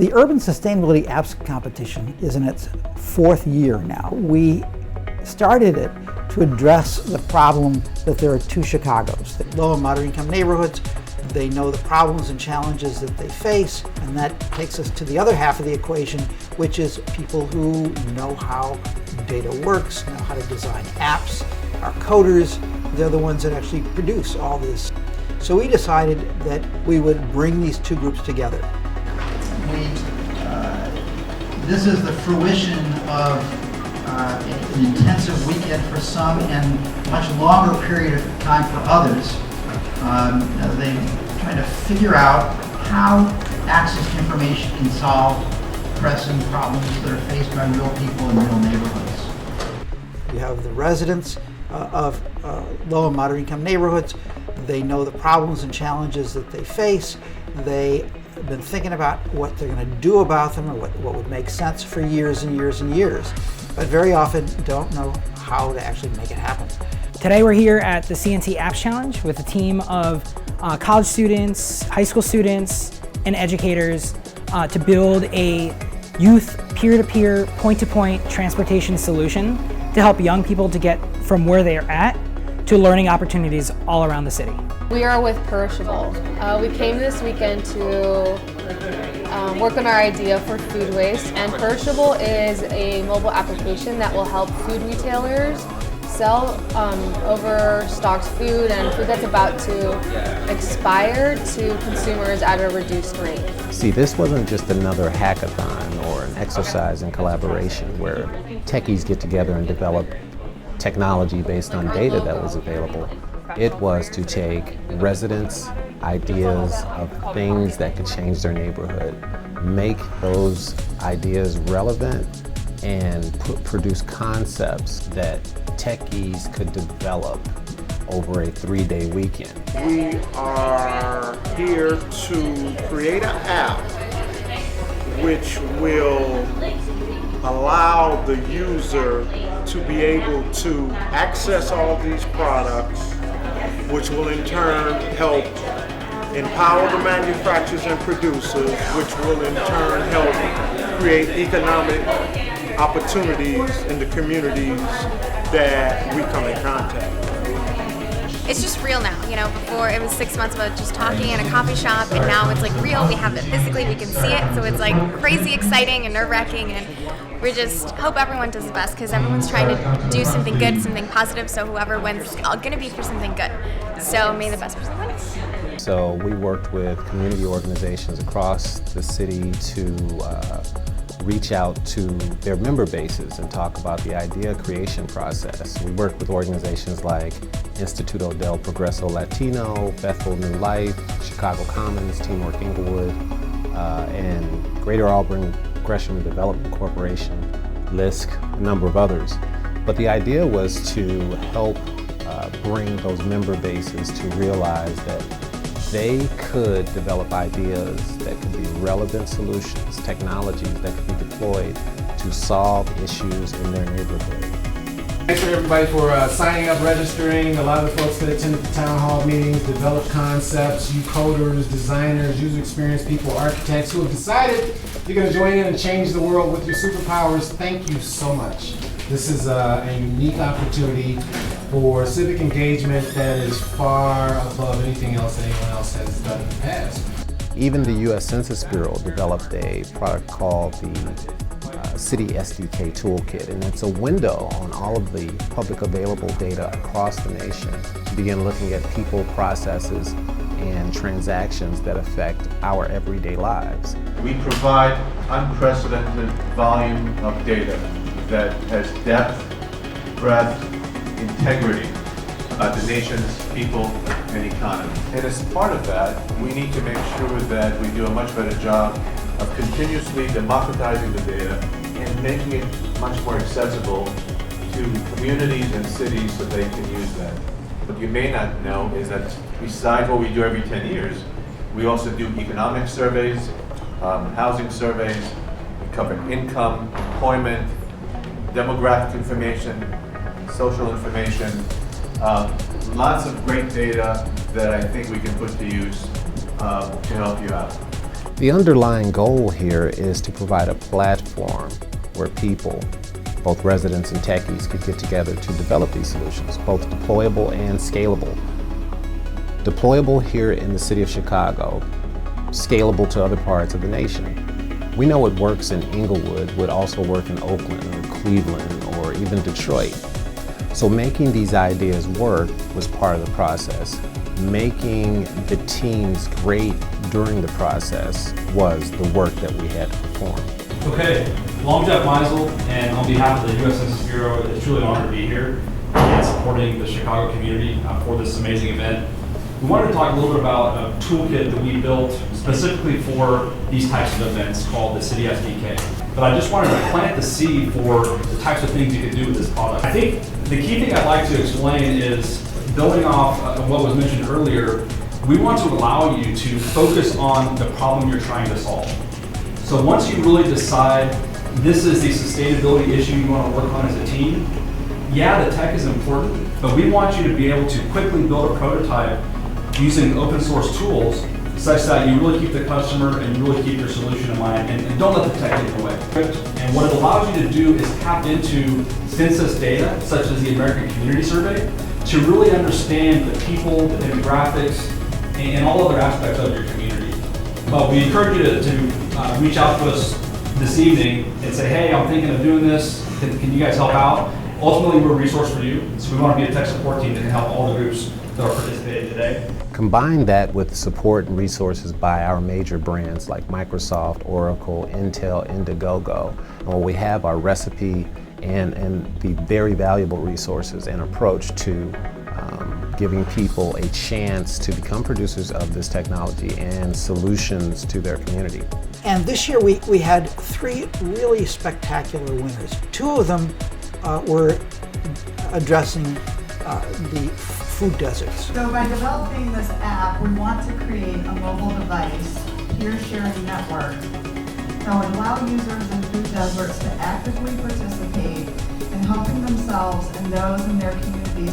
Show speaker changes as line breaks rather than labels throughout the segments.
The Urban Sustainability Apps Competition is in its fourth year now. We started it to address the problem that there are two Chicagos. The low and moderate income neighborhoods, they know the problems and challenges that they face, and that takes us to the other half of the equation, which is people who know how data works, know how to design apps. Our coders, they're the ones that actually produce all this. So we decided that we would bring these two groups together. This is the fruition of an intensive weekend for some and much longer period of time for others. They try to figure out how access to information can solve pressing problems that are faced by real people in real neighborhoods. You have the residents of low and moderate income neighborhoods. They know the problems and challenges that they face. They have been thinking about what they're going to do about them or what would make sense for years and years and years, but very often don't know how to actually make it happen.
Today we're here at the CNC Apps Challenge with a team of college students, high school students, and educators to build a youth peer-to-peer, point-to-point transportation solution to help young people to get from where they are at to learning opportunities all around the city.
We are with Perishable. We came this weekend to work on our idea for food waste, and Perishable is a mobile application that will help food retailers sell overstocked food and food that's about to expire to consumers at a reduced rate.
See, this wasn't just another hackathon or an exercise in collaboration where techies get together and develop technology based on data that was available. It was to take residents' ideas of things that could change their neighborhood, make those ideas relevant, and produce concepts that techies could develop over a 3-day weekend.
We are here to create an app which will allow the user to be able to access all these products, which will in turn help empower the manufacturers and producers, which will in turn help create economic opportunities in the communities that we come in contact with.
It's just real now, you know, before it was 6 months about just talking in a coffee shop, and now it's like real, we have it physically, we can see it, so it's like crazy exciting and nerve-wracking, and we just hope everyone does the best, because everyone's trying to do something good, something positive, so whoever wins is going to be for something good. So may the best person win.
So we worked with community organizations across the city to reach out to their member bases and talk about the idea creation process. We worked with organizations like Instituto del Progreso Latino, Bethel New Life, Chicago Commons, Teamwork Inglewood, and Greater Auburn Gresham Development Corporation, LISC, a number of others. But the idea was to help bring those member bases to realize that they could develop ideas that could be relevant solutions, technologies that could be deployed to solve issues in their neighborhood.
Thanks for everybody for signing up, registering. A lot of the folks that attended the town hall meetings, developed concepts, you coders, designers, user experience people, architects who have decided you're going to join in and change the world with your superpowers. Thank you so much. This is a unique opportunity for civic engagement that is far above anything else that anyone else has done in the past.
Even the U.S. Census Bureau developed a product called the City SDK Toolkit, and it's a window on all of the public available data across the nation to begin looking at people, processes, and transactions that affect our everyday lives.
We provide unprecedented volume of data that has depth, breadth, integrity about the nation's people and economy. And as part of that, we need to make sure that we do a much better job of continuously democratizing the data and making it much more accessible to communities and cities so they can use that. What you may not know is that besides what we do every 10 years, we also do economic surveys, housing surveys, we cover income, employment, demographic information, social information, lots of great data that I think we can put to use to help you out.
The underlying goal here is to provide a platform where people, both residents and techies, could get together to develop these solutions, both deployable and scalable. Deployable here in the city of Chicago, scalable to other parts of the nation. We know what works in Inglewood would also work in Oakland or Cleveland or even Detroit. So making these ideas work was part of the process. Making the teams great during the process was the work that we had to perform.
Okay, well, I'm Jeff Meisel, and on behalf of the U.S. Census Bureau, it's truly an honor to be here and supporting the Chicago community for this amazing event. We wanted to talk a little bit about a toolkit that we built specifically for these types of events called the City SDK. But I just wanted to plant the seed for the types of things you could do with this product. I think the key thing I'd like to explain is, building off of what was mentioned earlier, we want to allow you to focus on the problem you're trying to solve. So once you really decide this is the sustainability issue you want to work on as a team, yeah, the tech is important, but we want you to be able to quickly build a prototype using open source tools such that you really keep the customer and you really keep your solution in mind, and don't let the tech get in the way. And what it allows you to do is tap into census data, such as the American Community Survey, to really understand the people, the demographics, and all other aspects of your community. But we encourage you to reach out to us this evening and say, hey, I'm thinking of doing this, can you guys help out? Ultimately, we're a resource for you, so we want to be a tech support team that can help all the groups that are participating today.
Combine that with support and resources by our major brands like Microsoft, Oracle, Intel, Indiegogo, and we have our recipe and the very valuable resources and approach to giving people a chance to become producers of this technology and solutions to their community.
And this year we had 3 really spectacular winners. 2 of them were addressing the food deserts.
So by developing this app, we want to create a mobile device, peer sharing network, that would allow users in food deserts to actively participate in helping themselves and those in their community.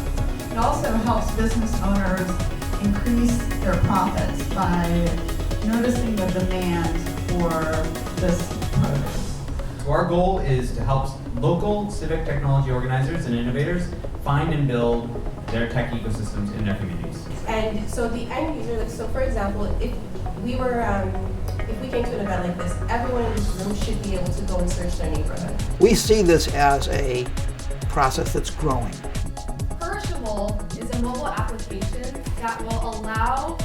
It also helps business owners increase their profits by noticing the demand for this produce.
So our goal is to help local civic technology organizers and innovators find and build their tech ecosystems in their communities.
And so the end user, so for example, if we came to an event like this, everyone in this room should be able to go and search their neighborhood.
We see this as a process that's growing.
Perishable is a mobile application that will allow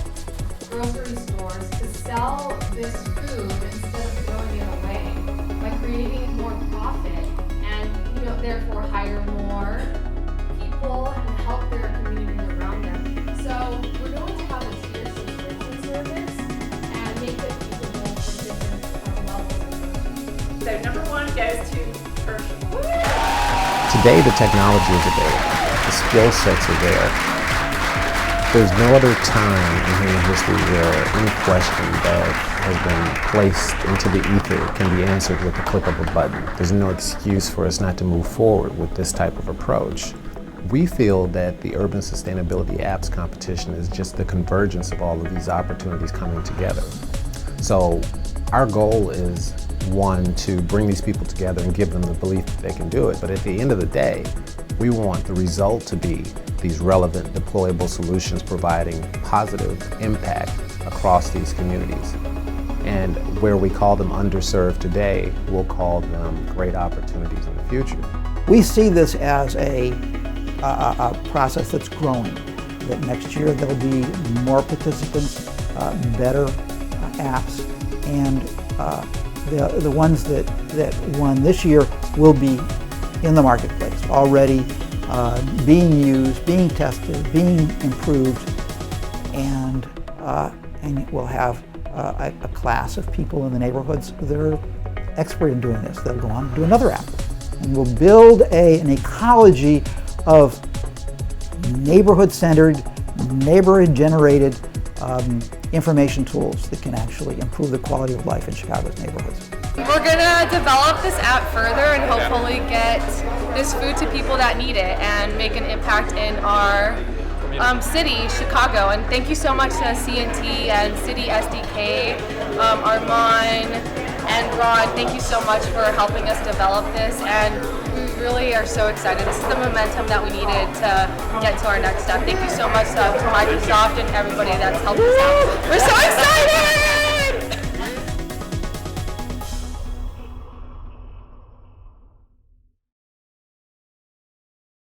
grocery stores to sell this food instead of throwing it away by creating more profit and therefore hire more people and help their communities around them. So we're going to have a tiered subscription service and make it feasible for different levels.
So number 1 goes to perishable.
Today the technology is there, the skill sets are there. There's no other time in human history where any question that has been placed into the ether can be answered with the click of a button. There's no excuse for us not to move forward with this type of approach. We feel that the Urban Sustainability Apps competition is just the convergence of all of these opportunities coming together. So our goal is, 1, to bring these people together and give them the belief that they can do it. But at the end of the day, we want the result to be these relevant, deployable solutions providing positive impact across these communities. And where we call them underserved today, we'll call them great opportunities in the future.
We see this as a process that's growing, that next year there'll be more participants, better apps, and the ones that won this year will be in the marketplace, already being used, being tested, being improved, and we'll have a class of people in the neighborhoods that are expert in doing this. They'll go on and do another app, and we'll build an ecology of neighborhood-centered, neighborhood-generated information tools that can actually improve the quality of life in Chicago's neighborhoods.
We're gonna develop this app further and hopefully get this food to people that need it and make an impact in our city, Chicago. And thank you so much to CNT and City SDK, Armand and Ron. Thank you so much for helping us develop this. And we really are so excited. This is the momentum that we needed to get to our next step. Thank you so much to Microsoft and everybody that's helped us out. We're so excited!